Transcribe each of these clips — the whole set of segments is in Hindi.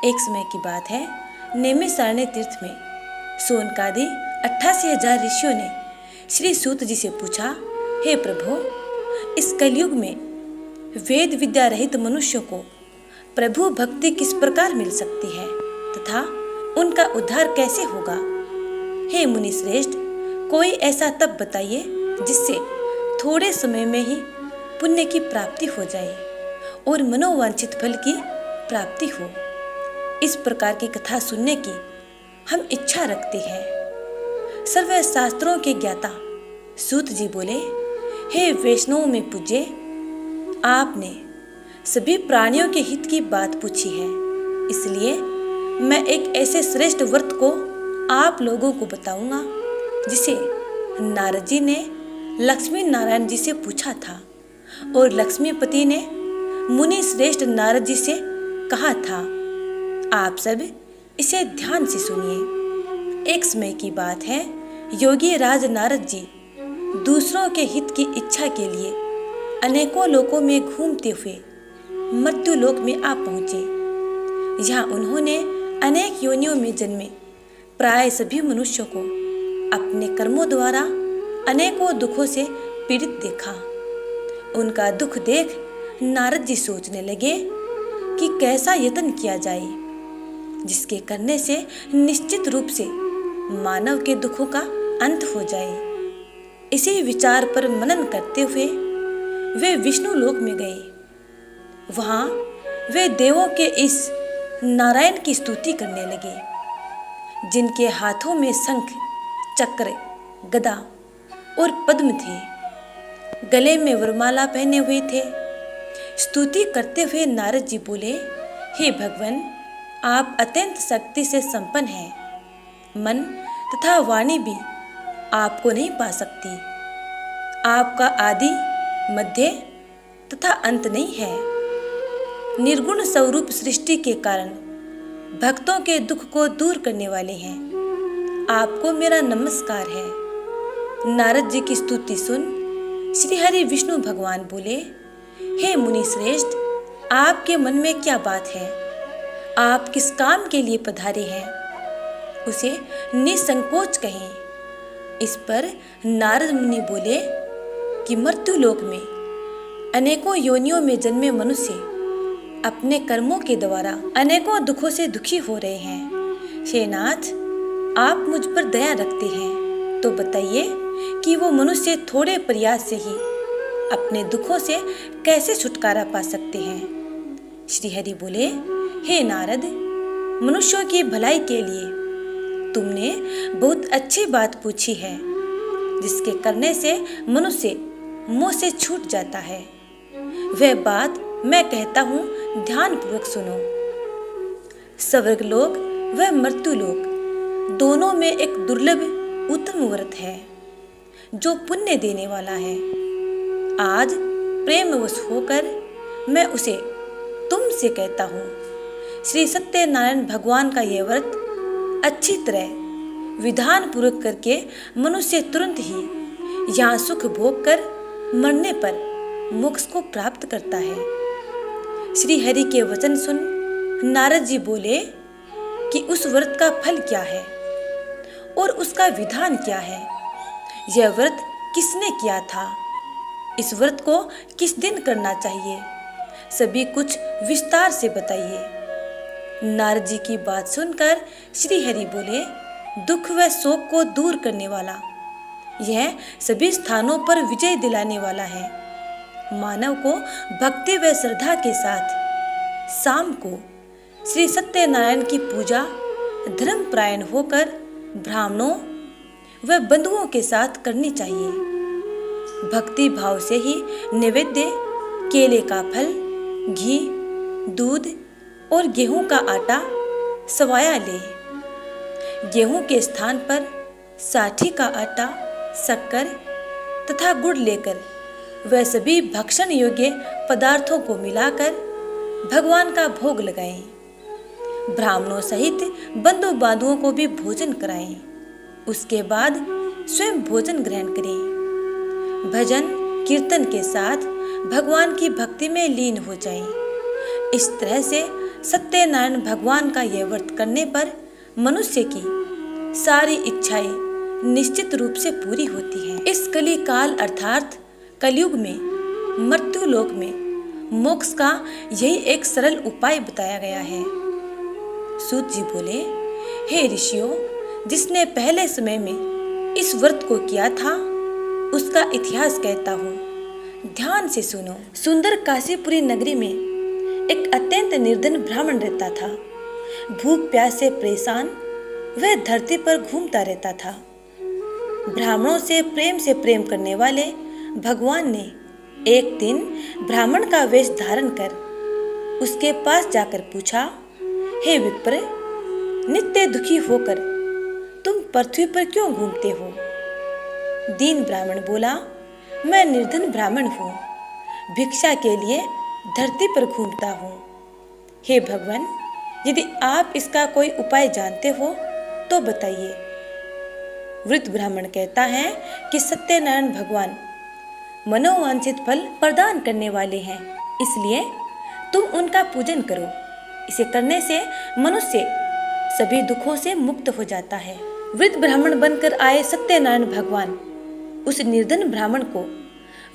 एक समय की बात है, नैमिषारण्य तीर्थ में शौनकादि 88,000 ऋषियों ने श्री सूत जी से पूछा, हे प्रभु, इस कलयुग में वेद विद्या रहित मनुष्यों को प्रभु भक्ति किस प्रकार मिल सकती है तथा उनका उद्धार कैसे होगा। हे मुनि श्रेष्ठ, कोई ऐसा तप बताइए जिससे थोड़े समय में ही पुण्य की प्राप्ति हो जाए और मनोवांछित फल की प्राप्ति हो। इस प्रकार की कथा सुनने की हम इच्छा रखते हैं। सर्व शास्त्रों के ज्ञाता सूत जी बोले, हे वैष्णव में पूज्य, आपने सभी प्राणियों के हित की बात पूछी है, इसलिए मैं एक ऐसे श्रेष्ठ व्रत को आप लोगों को बताऊंगा जिसे नारद जी ने लक्ष्मी नारायण जी से पूछा था और लक्ष्मीपति ने मुनि श्रेष्ठ नारद जी से कहा था। आप सब इसे ध्यान से सुनिए। एक समय की बात है, योगी राज नारद जी दूसरों के हित की इच्छा के लिए अनेकों लोकों में घूमते हुए मृत्यु लोक में आ पहुंचे। यहाँ उन्होंने अनेक योनियों में जन्मे प्राय सभी मनुष्यों को अपने कर्मों द्वारा अनेकों दुखों से पीड़ित देखा। उनका दुख देख नारद जी सोचने लगे कि कैसा यत्न किया जाए जिसके करने से निश्चित रूप से मानव के दुखों का अंत हो जाए। इसी विचार पर मनन करते हुए वे विष्णु लोक में गए। वहां वे देवों के इस नारायण की स्तुति करने लगे, जिनके हाथों में शंख, चक्र, गदा और पद्म थे, गले में वरमाला पहने हुए थे। स्तुति करते हुए नारद जी बोले, हे भगवान, आप अत्यंत शक्ति से संपन्न हैं। मन तथा वाणी भी आपको नहीं पा सकती। आपका आदि, मध्य तथा अंत नहीं है। निर्गुण स्वरूप सृष्टि के कारण भक्तों के दुख को दूर करने वाले हैं। आपको मेरा नमस्कार है। नारद जी की स्तुति सुन श्री हरि विष्णु भगवान बोले, हे मुनि श्रेष्ठ, आपके मन में क्या बात है? आप किस काम के लिए पधारे हैं? उसे निसंकोच कहें। इस पर नारद मुनि बोले कि मृत्यु लोक में अनेकों योनियों में जन्मे मनुष्य अपने कर्मों के द्वारा अनेकों दुखों से दुखी हो रहे हैं। हे नाथ, आप मुझ पर दया रखते हैं तो बताइए कि वो मनुष्य थोड़े प्रयास से ही अपने दुखों से कैसे छुटकारा पा सकते हैं। श्री हरि बोले, हे नारद, मनुष्यों की भलाई के लिए तुमने बहुत अच्छी बात पूछी है, जिसके करने से मनुष्य मोह से छूट जाता है। वह बात मैं कहता हूँ, ध्यान पूर्वक सुनो। स्वर्ग लोक व मृत्यु लोक दोनों में एक दुर्लभ उत्तम व्रत है जो पुण्य देने वाला है। आज प्रेमवश होकर मैं उसे तुमसे कहता हूँ। श्री सत्यनारायण भगवान का यह व्रत अच्छी तरह विधान पूर्वक करके मनुष्य तुरंत ही यहाँ सुख भोग कर मरने पर मोक्ष को प्राप्त करता है। श्री हरि के वचन सुन नारद जी बोले कि उस व्रत का फल क्या है और उसका विधान क्या है। यह व्रत किसने किया था? इस व्रत को किस दिन करना चाहिए? सभी कुछ विस्तार से बताइए। नारद जी की बात सुनकर श्री हरि बोले, दुख व शोक को दूर करने वाला, यह सभी स्थानों पर विजय दिलाने वाला है। मानव को भक्ति व श्रद्धा के साथ शाम को श्री सत्यनारायण की पूजा धर्मपरायण होकर ब्राह्मणों व बंधुओं के साथ करनी चाहिए। भक्ति भाव से ही नैवेद्य केले का फल, घी, दूध और गेहूं का आटा सवाया ले। गेहूं के स्थान पर साठी का आटा, शक्कर तथा गुड़ लेकर वह सभी भक्षण योग्य पदार्थों को मिलाकर भगवान का भोग लगाएं। ब्राह्मणों सहित बंधु बांधुओं को भी भोजन कराएं। उसके बाद स्वयं भोजन ग्रहण करें। भजन कीर्तन के साथ भगवान की भक्ति में लीन हो जाएं। इस तरह से सत्यनारायण भगवान का यह व्रत करने पर मनुष्य की सारी इच्छाएं निश्चित रूप से पूरी होती हैं। इस कली काल अर्थात कलयुग में मृत्यु लोक में मोक्ष का यही एक सरल उपाय बताया गया है। सूत जी बोले, हे ऋषियों, जिसने पहले समय में इस व्रत को किया था उसका इतिहास कहता हूँ, ध्यान से सुनो। सुंदर काशीपुरी नगरी में एक अत्यंत निर्धन ब्राह्मण रहता था। भूख प्यास से परेशान वह धरती पर घूमता रहता था। ब्राह्मणों से प्रेम करने वाले भगवान ने एक दिन ब्राह्मण का वेश धारण कर उसके पास जाकर पूछा, हे विप्र, नित्य दुखी होकर तुम पृथ्वी पर क्यों घूमते हो? दीन ब्राह्मण बोला, मैं निर्धन ब्राह्मण हूँ, भिक्षा के लिए धरती पर घूमता हूँ। हे भगवान, यदि आप इसका कोई उपाय जानते हो तो बताइए। वृद्ध ब्राह्मण कहता है कि सत्यनारायण भगवान मनोवांछित फल प्रदान करने वाले हैं, इसलिए तुम उनका पूजन करो। इसे करने से मनुष्य सभी दुखों से मुक्त हो जाता है। वृद्ध ब्राह्मण बनकर आए सत्यनारायण भगवान उस निर्धन ब्राह्मण को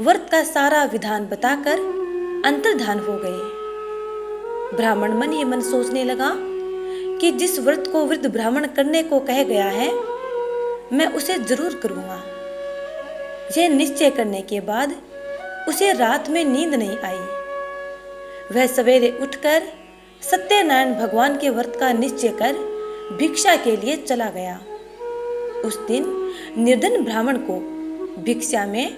व्रत का सारा विधान बताकर अंतर्धान हो गए। ब्राह्मण मन ही मन सोचने लगा कि जिस व्रत को वृद्ध ब्राह्मण करने को कह गया है मैं उसे जरूर करूंगा। यह निश्चय करने के बाद उसे रात में नींद नहीं आई। वह सवेरे उठकर सत्यनारायण भगवान के व्रत का निश्चय कर भिक्षा के लिए चला गया। उस दिन निर्धन ब्राह्मण को भिक्षा में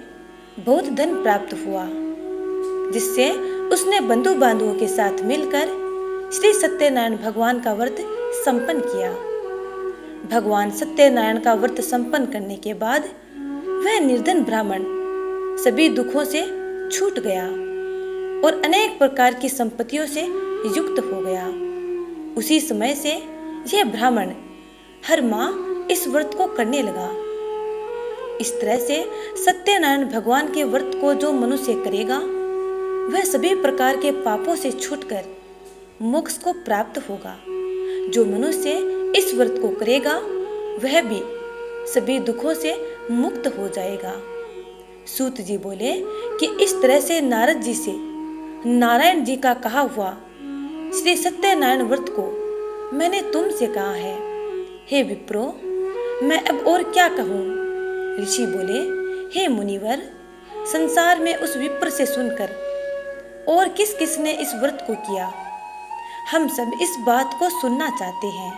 बहुत धन प्राप्त हुआ, जिससे उसने बंधु बांधवों के साथ मिलकर श्री सत्यनारायण भगवान का व्रत संपन्न किया। भगवान सत्यनारायण का व्रत संपन्न करने के बाद वह निर्धन ब्राह्मण सभी दुखों से छूट गया और अनेक प्रकार की संपत्तियों से युक्त हो गया। उसी समय से यह ब्राह्मण हर माह इस व्रत को करने लगा। इस तरह से सत्यनारायण भगवान के व्रत को जो मनुष्य करेगा वह सभी प्रकार के पापों से छूटकर मोक्ष को प्राप्त होगा। जो मनुष्य इस व्रत को करेगा वह भी सभी दुखों से मुक्त हो जाएगा। सूत जी बोले कि इस तरह से नारद जी से नारायण जी का कहा हुआ श्री सत्यनारायण व्रत को मैंने तुमसे कहा है। हे विप्रो, मैं अब और क्या कहूँ? ऋषि बोले, हे मुनिवर, संसार में उस विप्र से सुनकर और किस किस ने इस व्रत को किया, हम सब इस बात को सुनना चाहते हैं।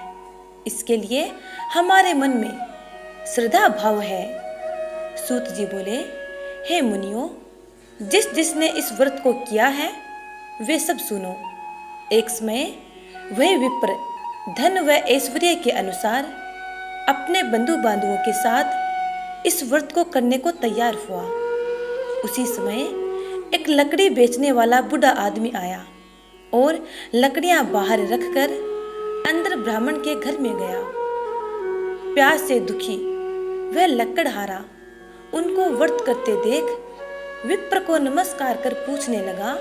इसके लिए हमारे मन में श्रद्धा भाव है। सूत जी बोले, हे मुनियों, जिसने इस व्रत को किया है वे सब सुनो। एक समय वह विप्र धन व ऐश्वर्य के अनुसार अपने बंधु बांधवों के साथ इस व्रत को करने को तैयार हुआ। उसी समय एक लकड़ी बेचने वाला बूढ़ा आदमी आया और लकड़ियां बाहर रखकर अंदर ब्राह्मण के घर में गया। प्यास से दुखी वह लकड़हारा उनको व्रत करते देख विप्र को नमस्कार कर पूछने लगा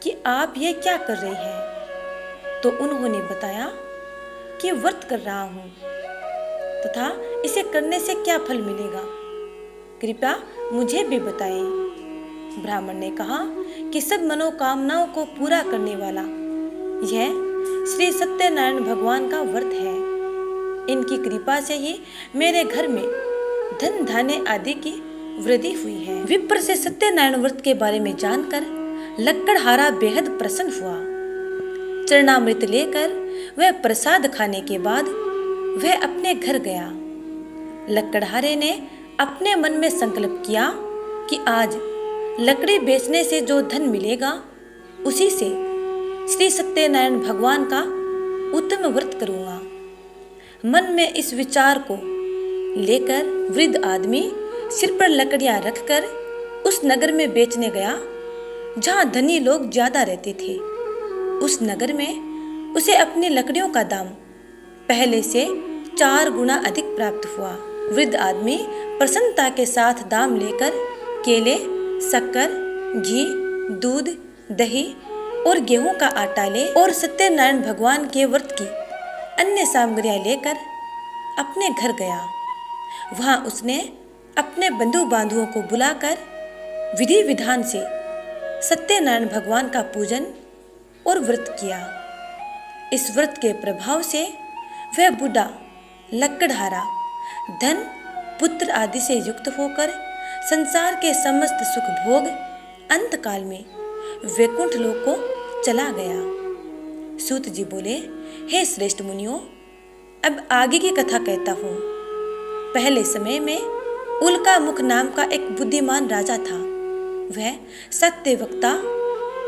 कि आप ये क्या कर रहे हैं? तो उन्होंने बताया कि व्रत कर रहा हूँ तथा इसे करने से क्या फल मिलेगा, कृपया मुझे भी बताएं। ब्राह्मण ने कहा कि सब मनोकामनाओं को पूरा करने वाला यह श्री सत्यनारायण भगवान का व्रत है। इनकी कृपा से ही मेरे घर में धन धान्य आदि की वृद्धि हुई है। विप्र से सत्यनारायण व्रत के बारे में जानकर लकड़हारा बेहद प्रसन्न हुआ। चरणामृत लेकर वह प्रसाद खाने के बाद वह अपने घर गया। लकड़हारे ने अपने मन में संकल्प किया कि आज लकड़ी बेचने से जो धन मिलेगा उसी से श्री सत्यनारायण भगवान का उत्तम व्रत करूंगा। मन में इस विचार को लेकर वृद्ध आदमी सिर पर लकड़ियां रखकर उस नगर में बेचने गया जहां धनी लोग ज्यादा रहते थे। उस नगर में उसे अपनी लकड़ियों का दाम पहले से 4 गुना अधिक प्राप्त हुआ। वृद्ध आदमी प्रसन्नता के साथ दाम लेकर केले, शक्कर, घी, दूध, दही और गेहूं का आटा ले और सत्यनारायण भगवान के व्रत की अन्य सामग्रियां लेकर अपने घर गया। वहां उसने अपने बंधु बांधुओं को बुलाकर विधि विधान से सत्यनारायण भगवान का पूजन और व्रत किया। इस व्रत के प्रभाव से वह बूढ़ा लकड़हारा धन पुत्र आदि से युक्त होकर संसार के समस्त सुख भोग अंतकाल में वैकुंठ लोक को चला गया। सूत जी बोले, हे श्रेष्ठ मुनियों, अब आगे की कथा कहता हूँ। पहले समय में उल्का मुख नाम का एक बुद्धिमान राजा था। वह सत्य वक्ता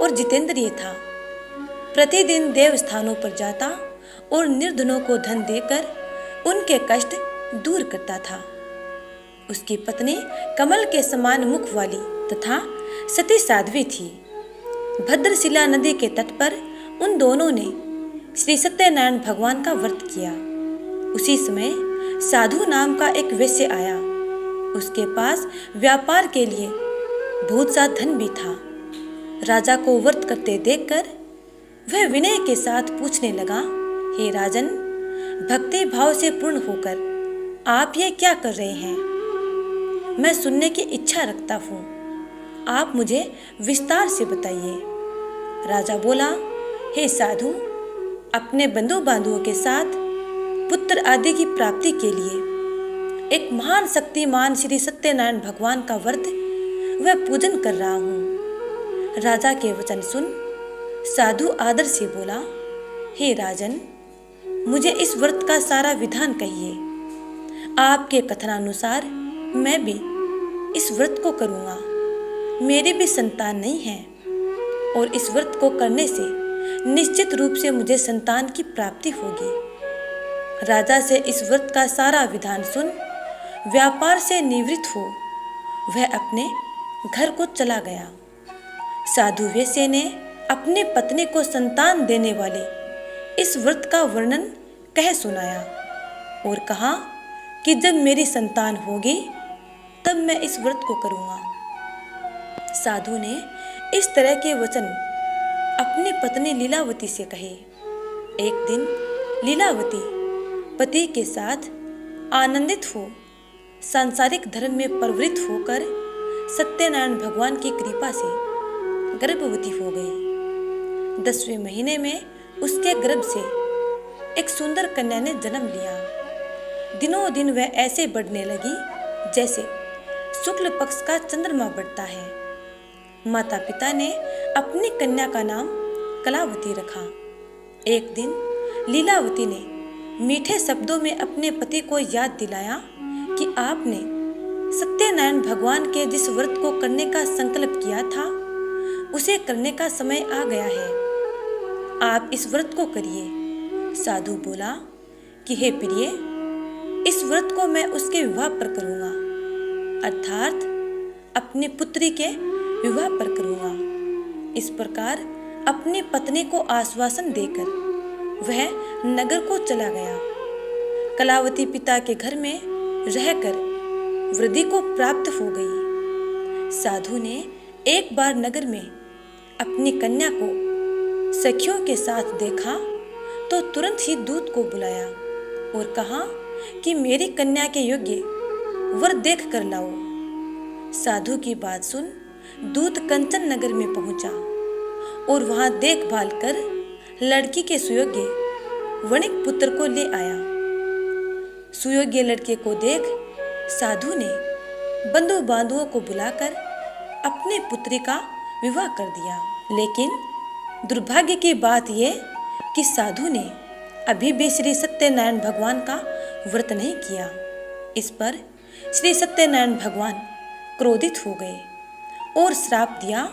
और जितेंद्रिय था। प्रतिदिन देव स्थानों पर जाता और निर्धनों को धन देकर उनके कष्ट दूर करता था। उसकी पत्नी कमल के समान मुख वाली तथा सती साध्वी थी। भद्रशिला नदी के तट पर उन दोनों ने श्री सत्यनारायण भगवान का व्रत किया। उसी समय साधु नाम का एक वैश्य आया। उसके पास व्यापार के लिए बहुत सा धन भी था। राजा को व्रत करते देखकर वह विनय के साथ पूछने लगा, हे राजन, भक्ति भाव से पूर्ण होकर आप ये क्या कर रहे हैं? मैं सुनने की इच्छा रखता हूँ, आप मुझे विस्तार से बताइए। राजा बोला, हे साधु, अपने बंधु बांधुओं के साथ पुत्र आदि की प्राप्ति के लिए एक महान शक्तिमान श्री सत्यनारायण भगवान का व्रत व पूजन कर रहा हूँ। राजा के वचन सुन साधु आदर से बोला, हे राजन, मुझे इस व्रत का सारा विधान कहिए। आपके कथनानुसार मैं भी इस व्रत को करूँगा। मेरी भी संतान नहीं है और इस व्रत को करने से निश्चित रूप से मुझे संतान की प्राप्ति होगी। राजा से इस व्रत का सारा विधान सुन व्यापार से निवृत्त हो वह अपने घर को चला गया। साधु वैश्य ने अपने पत्नी को संतान देने वाले इस व्रत का वर्णन कह सुनाया और कहा कि जब मेरी संतान होगी तब मैं इस व्रत को करूँगा। साधु ने इस तरह के वचन अपनी पत्नी लीलावती से कहे। एक दिन लीलावती पति के साथ आनंदित हो सांसारिक धर्म में प्रवृत्त होकर सत्यनारायण भगवान की कृपा से गर्भवती हो गई। 10वें महीने में उसके गर्भ से एक सुंदर कन्या ने जन्म लिया। दिनों दिन वह ऐसे बढ़ने लगी जैसे शुक्ल पक्ष का चंद्रमा बढ़ता है। माता पिता ने अपनी कन्या का नाम कलावती रखा। एक दिन लीलावती ने मीठे शब्दों में अपने पति को याद दिलाया कि आपने सत्यनारायण भगवान के जिस व्रत को करने का संकल्प किया था उसे करने का समय आ गया है। आप इस व्रत को करिए। साधु बोला कि हे प्रिय, इस व्रत को मैं उसके विवाह पर करूँगा, अर्थात अपनी पुत्री के विवाह पर करूँगा। इस प्रकार अपनी पत्नी को आश्वासन देकर वह नगर को चला गया। कलावती पिता के घर में रहकर वृद्धि को प्राप्त हो गई। साधु ने एक बार नगर में अपनी कन्या को सखियों के साथ देखा तो तुरंत ही दूत को बुलाया और कहा कि मेरी कन्या के योग्य वर देख कर लाओ। साधु की बात सुन दूत कंचन नगर में पहुंचा और वहां देखभाल कर लड़की के सुयोग्य वणिक पुत्र को ले आया। सुयोग्य लड़के को देख साधु ने बंधु बांधुओं को बुलाकर अपने पुत्री का विवाह कर दिया। लेकिन दुर्भाग्य की बात यह कि साधु ने अभी भी श्री सत्यनारायण भगवान का व्रत नहीं किया। इस पर श्री सत्यनारायण भगवान क्रोधित हो गए और श्राप दिया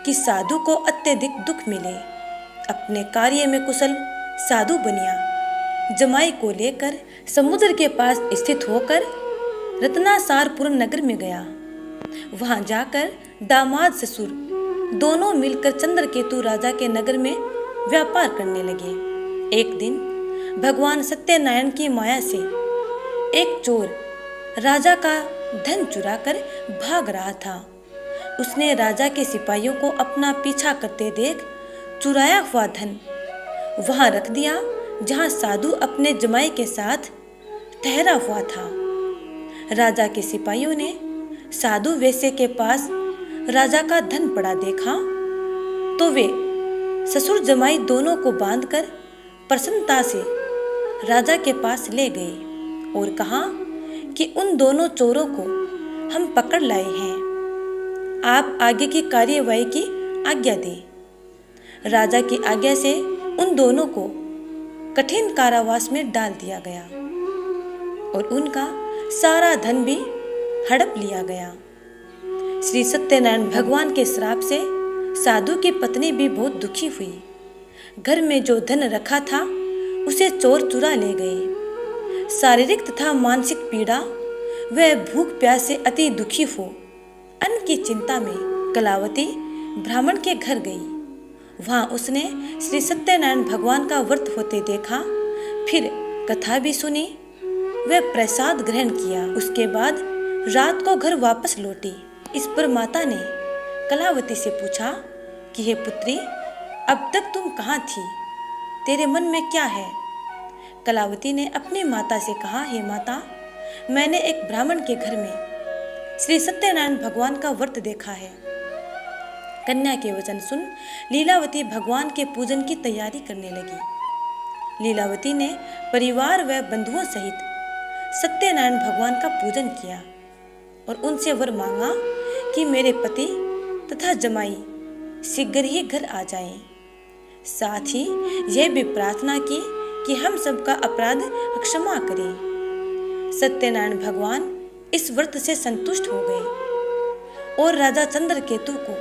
कि साधु को अत्यधिक दुख मिले। अपने कार्य में कुशल साधु बनिया जमाई को लेकर समुद्र के पास स्थित होकर रत्नासारपुर नगर में गया। वहां जाकर दामाद ससुर दोनों मिलकर चंद्रकेतु राजा के नगर में व्यापार करने लगे। एक दिन भगवान सत्यनारायण की माया से एक चोर राजा का धन चुराकर भाग रहा था। उसने राजा के सिपाहियों को अपना पीछा करते देख चुराया हुआ धन वहां रख दिया जहां साधु अपने जमाई के साथ ठहरा हुआ था। राजा के सिपाहियों ने साधु वेश्या के पास राजा का धन पड़ा देखा तो वे ससुर जमाई दोनों को बांधकर प्रसन्नता से राजा के पास ले गए और कहा कि उन दोनों चोरों को हम पकड़ लाए हैं, आप आगे की कार्यवाही की आज्ञा दें। राजा की आज्ञा से उन दोनों को कठिन कारावास में डाल दिया गया और उनका सारा धन भी हड़प लिया गया। श्री सत्यनारायण भगवान के श्राप से साधु की पत्नी भी बहुत दुखी हुई। घर में जो धन रखा था उसे चोर चुरा ले गए। शारीरिक तथा मानसिक पीड़ा वह भूख प्यास से अति दुखी हो अन्न की चिंता में कलावती ब्राह्मण के घर गई। वहां उसने श्री सत्यनारायण भगवान का व्रत होते देखा, फिर कथा भी सुनी, वह प्रसाद ग्रहण किया। उसके बाद रात को घर वापस लौटी। इस पर माता ने कलावती से पूछा कि हे पुत्री, अब तक तुम कहाँ थी, तेरे मन में क्या है? कलावती ने अपनी माता से कहा, हे माता, मैंने एक ब्राह्मण के घर में श्री सत्यनारायण भगवान का व्रत देखा है। कन्या के वचन सुन लीलावती भगवान के पूजन की तैयारी करने लगी। लीलावती ने परिवार व बंधुओं सहित सत्यनारायण भगवान का पूजन किया और उनसे वर मांगा कि मेरे पति तथा जमाई शीघ्र ही घर आ जाएं। साथ ही यह भी प्रार्थना की कि हम सबका अपराध क्षमा करें। सत्यनारायण भगवान इस व्रत से संतुष्ट हो गए और राजा चंद्रकेतु को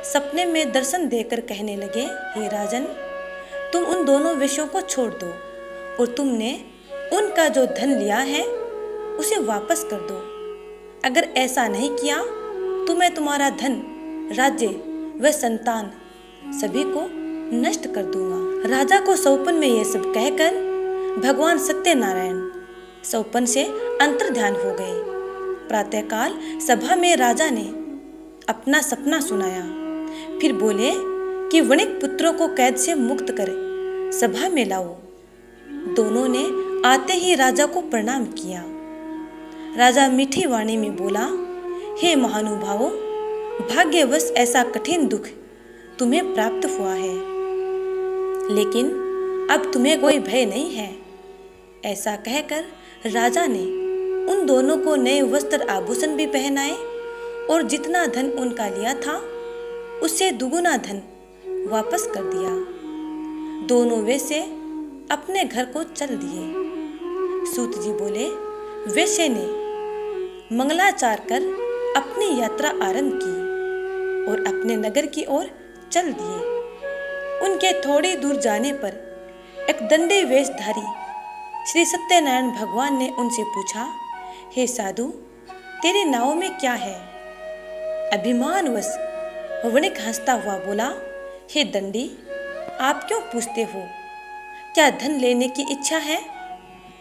सपने में दर्शन देकर कहने लगे, हे राजन, तुम उन दोनों वेश्यों को छोड़ दो और तुमने उनका जो धन लिया है उसे वापस कर दो। अगर ऐसा नहीं किया तो मैं तुम्हारा धन, राज्य व संतान सभी को नष्ट कर दूंगा। राजा को सौपन में यह सब कहकर भगवान सत्यनारायण सौपन से अंतर्ध्यान हो गए। प्रातःकाल सभा में राजा ने अपना सपना सुनाया, फिर बोले कि वणिक पुत्रों को कैद से मुक्त कर सभा में लाओ। दोनों ने आते ही राजा को प्रणाम किया। राजा मीठी वाणी में बोला, हे महानुभावों, भाग्यवश ऐसा कठिन दुख तुम्हें प्राप्त हुआ है, लेकिन अब तुम्हें कोई भय नहीं है। ऐसा कहकर राजा ने उन दोनों को नए वस्त्र आभूषण भी पहनाए और जितना धन उनका लिया था उससे दुगुना धन वापस कर दिया। दोनों वेश्ये अपने घर को चल दिए। सूत जी बोले, वेश्ये ने मंगलाचार कर अपनी यात्रा आरंभ की और अपने नगर की ओर चल दिए। उनके थोड़ी दूर जाने पर एक दंडी वेशधारी श्री सत्यनारायण भगवान ने उनसे पूछा, हे साधु, तेरे नाव में क्या है? अभिमानवश वणिक हंसता हुआ बोला, हे दंडी, आप क्यों पूछते हो? क्या धन लेने की इच्छा है?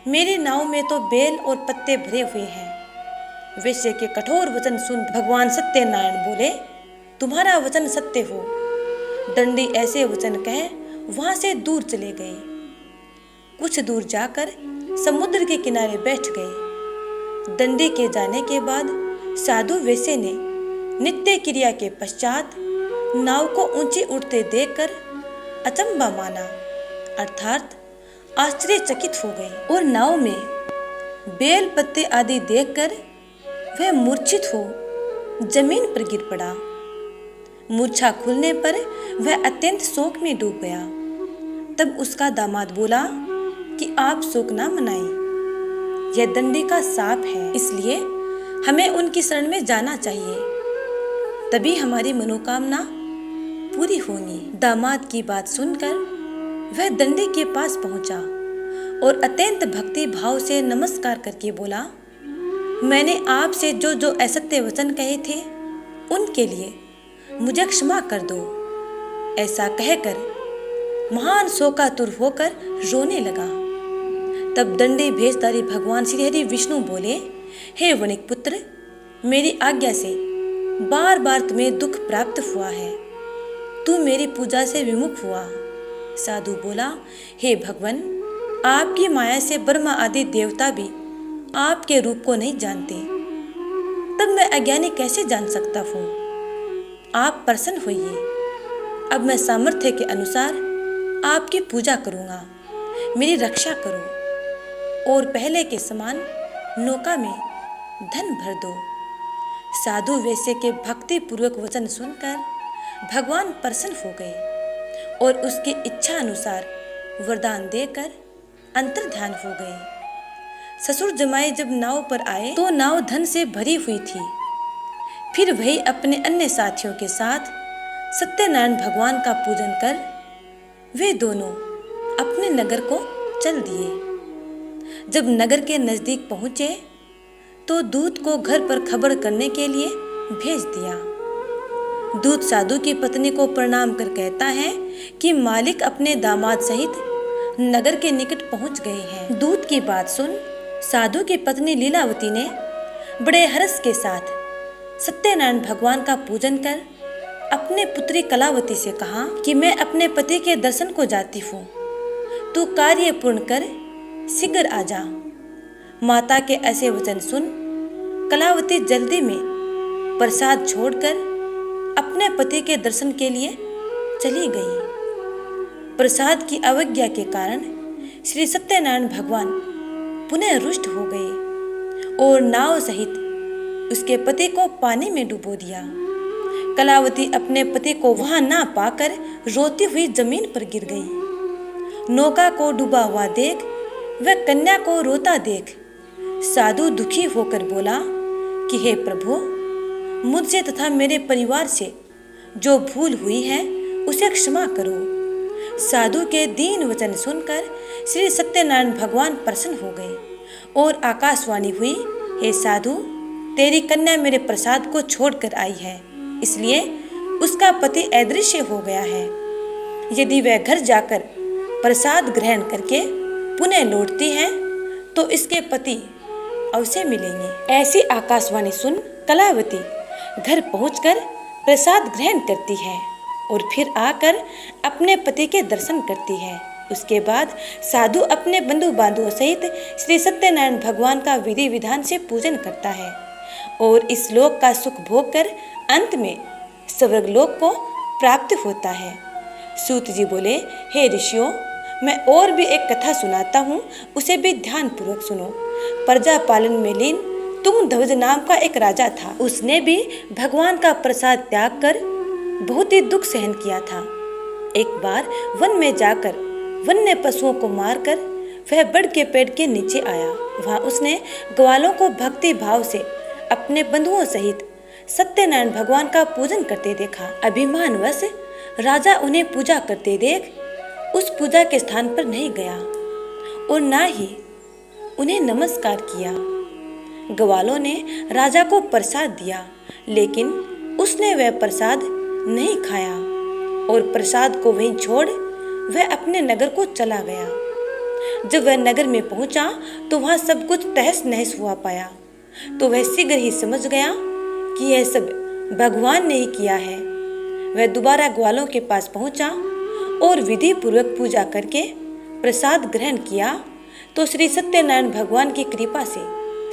मेरी नाव में तो बेल और पत्ते भरे हुए हैं। वेश्ये के कठोर वचन सुन भगवान सत्यनारायण बोले, तुम्हारा वचन सत्य हो। दंडी ऐसे वचन कह वहां से दूर चले गए। कुछ दूर जाकर समुद्र के किनारे बैठ गए। दंडी के जाने के बाद साधु वेश्ये ने नित्य क्रिया के पश्चात नाव को ऊंची उड़ते देखकर अचंबा माना, अर्थात आश्चर्यचकित हो गए और नाव में बेल पत्ते आदि देखकर वह मूर्छित हो जमीन पर गिर पड़ा। मूर्छा खुलने पर वह अत्यंत शोक में डूब गया। तब उसका दामाद बोला कि आप शोक ना मनाएं, यह दंडी का शाप है, इसलिए हमें उनकी शरण में जाना चाहिए, तभी हमारी मनोकामना पूरी होगी। दामाद की बात सुनकर वह दंडी के पास पहुंचा और अत्यंत भक्ति भाव से नमस्कार करके बोला, मैंने आपसे जो जो असत्य वचन कहे थे उनके लिए मुझे क्षमा कर दो। ऐसा कहकर महान शोकातुर होकर रोने लगा। तब दंडी भेषधारी भगवान श्री हरि विष्णु बोले, हे वणिक पुत्र, मेरी आज्ञा से बार बार तुम्हें दुख प्राप्त हुआ है, तू मेरी पूजा से विमुख हुआ। साधु बोला, हे भगवान, आपकी माया से ब्रह्मा आदि देवता भी आपके रूप को नहीं जानते, तब मैं अज्ञानी कैसे जान सकता हूँ। आप प्रसन्न होइए, अब मैं सामर्थ्य के अनुसार आपकी पूजा करूँगा। मेरी रक्षा करो और पहले के समान नौका में धन भर दो। साधु वैश्य के भक्ति पूर्वक वचन सुनकर भगवान प्रसन्न हो गए और उसकी इच्छा अनुसार वरदान देकर अंतर्ध्यान हो गए। ससुर जमाई जब नाव पर आए तो नाव धन से भरी हुई थी। फिर वही अपने अन्य साथियों के साथ सत्यनारायण भगवान का पूजन कर वे दोनों अपने नगर को चल दिए। जब नगर के नजदीक पहुंचे तो दूत को घर पर खबर करने के लिए भेज दिया। दूत साधु की पत्नी को प्रणाम कर कहता है कि मालिक अपने दामाद सहित नगर के निकट पहुंच गए हैं। दूत की बात सुन साधु की पत्नी लीलावती ने बड़े हर्ष के साथ सत्यनारायण भगवान का पूजन कर अपने पुत्री कलावती से कहा कि मैं अपने पति के दर्शन को जाती हूँ, तू कार्य पूर्ण कर शीघ्र आ जा। माता के ऐसे वचन सुन कलावती जल्दी में प्रसाद छोड़कर अपने पति के दर्शन के लिए चली गई। प्रसाद की अवज्ञा के कारण श्री सत्यनारायण भगवान पुनः रुष्ट हो गए और नाव सहित उसके पति को पानी में डुबो दिया। कलावती अपने पति को वहां ना पाकर रोती हुई जमीन पर गिर गई। नौका को डूबा हुआ देख वह कन्या को रोता देख साधु दुखी होकर बोला कि हे प्रभु, मुझसे तथा मेरे परिवार से जो भूल हुई है उसे क्षमा करो। साधु के दीन वचन सुनकर श्री सत्यनारायण भगवान प्रसन्न हो गए और आकाशवाणी हुई, हे साधु, तेरी कन्या मेरे प्रसाद को छोड़कर आई है, इसलिए उसका पति अदृश्य हो गया है। यदि वह घर जाकर प्रसाद ग्रहण करके पुनः लौटती है तो इसके पति अवश्य मिलेंगे। ऐसी आकाशवाणी सुन कलावती घर पहुंचकर प्रसाद ग्रहण करती है और फिर आकर अपने पति के दर्शन करती है। उसके बाद साधु अपने बंधु बांधवों सहित श्री सत्यनारायण भगवान का विधि विधान से पूजन करता है और इस लोक का सुख भोग कर अंत में स्वर्ग लोक को प्राप्त होता है। सूत जी बोले, हे ऋषियों, मैं और भी एक कथा सुनाता हूँ, उसे भी ध्यान पूर्वक सुनो। प्रजा पालन में लीन तुंगध्वज नाम का एक राजा था। उसने भी भगवान का प्रसाद त्याग कर बहुत ही दुख सहन किया था। एक बार वन में जाकर वन्य पशुओं को मारकर वह बड़ के पेड़ के नीचे आया। वहां उसने ग्वालों को भक्ति भाव से अपने बंधुओं सहित सत्यनारायण भगवान का पूजन करते देखा। अभिमानवश राजा उन्हें पूजा करते देख उस पूजा के स्थान पर नहीं गया और ना ही उन्हें नमस्कार किया। ग्वालों ने राजा को प्रसाद दिया, लेकिन उसने वह प्रसाद नहीं खाया और प्रसाद को वहीं छोड़ वह अपने नगर को चला गया। जब वह नगर में पहुंचा तो वहां सब कुछ तहस नहस हुआ पाया, तो वह शीघ्र ही समझ गया कि यह सब भगवान ने ही किया है। वह दोबारा ग्वालों के पास पहुंचा और विधि पूर्वक पूजा करके प्रसाद ग्रहण किया तो श्री सत्यनारायण भगवान की कृपा से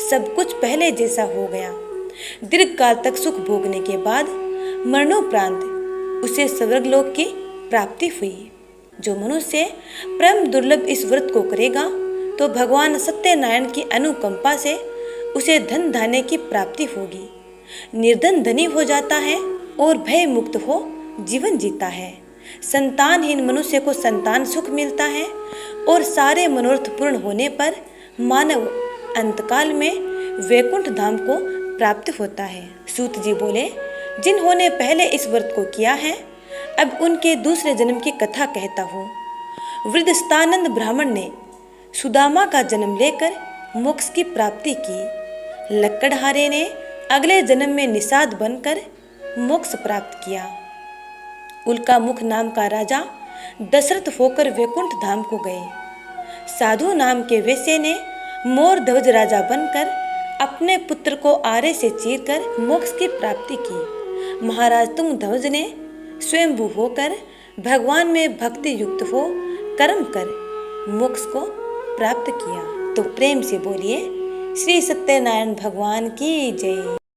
सब कुछ पहले जैसा हो गया। दीर्घ काल तक सुख भोगने के बाद मरणोपरांत उसे स्वर्गलोक की प्राप्ति हुई। जो मनुष्य परम दुर्लभ इस व्रत को करेगा तो भगवान सत्यनारायण की अनुकंपा से उसे धन धान्य की प्राप्ति होगी। निर्धन धनी हो जाता है और भय मुक्त हो जीवन जीता है। संतानहीन मनुष्य को संतान सुख मिलता है और सारे मनोरथ पूर्ण होने पर मानव अंतकाल में वैकुंठ धाम को प्राप्त होता है। सूत जी बोले, जिन्होंने पहले इस व्रत को किया है अब उनके दूसरे जन्म की कथा कहता हूँ। वृद्धस्तानंद ब्राह्मण ने सुदामा का जन्म लेकर मोक्ष की प्राप्ति की। लक्कड़हारे ने अगले जन्म में निषाद बनकर मोक्ष प्राप्त किया। उल्का मुख नाम का राजा दशरथ होकर वैकुंठ धाम को गए। साधु नाम के वैश्य ने मोर ध्वज राजा बनकर अपने पुत्र को आरे से चीरकर मोक्ष की प्राप्ति की। महाराज तुंगध्वज ने स्वयंभू होकर भगवान में भक्ति युक्त हो कर्म कर मोक्ष को प्राप्त किया। तो प्रेम से बोलिए श्री सत्यनारायण भगवान की जय।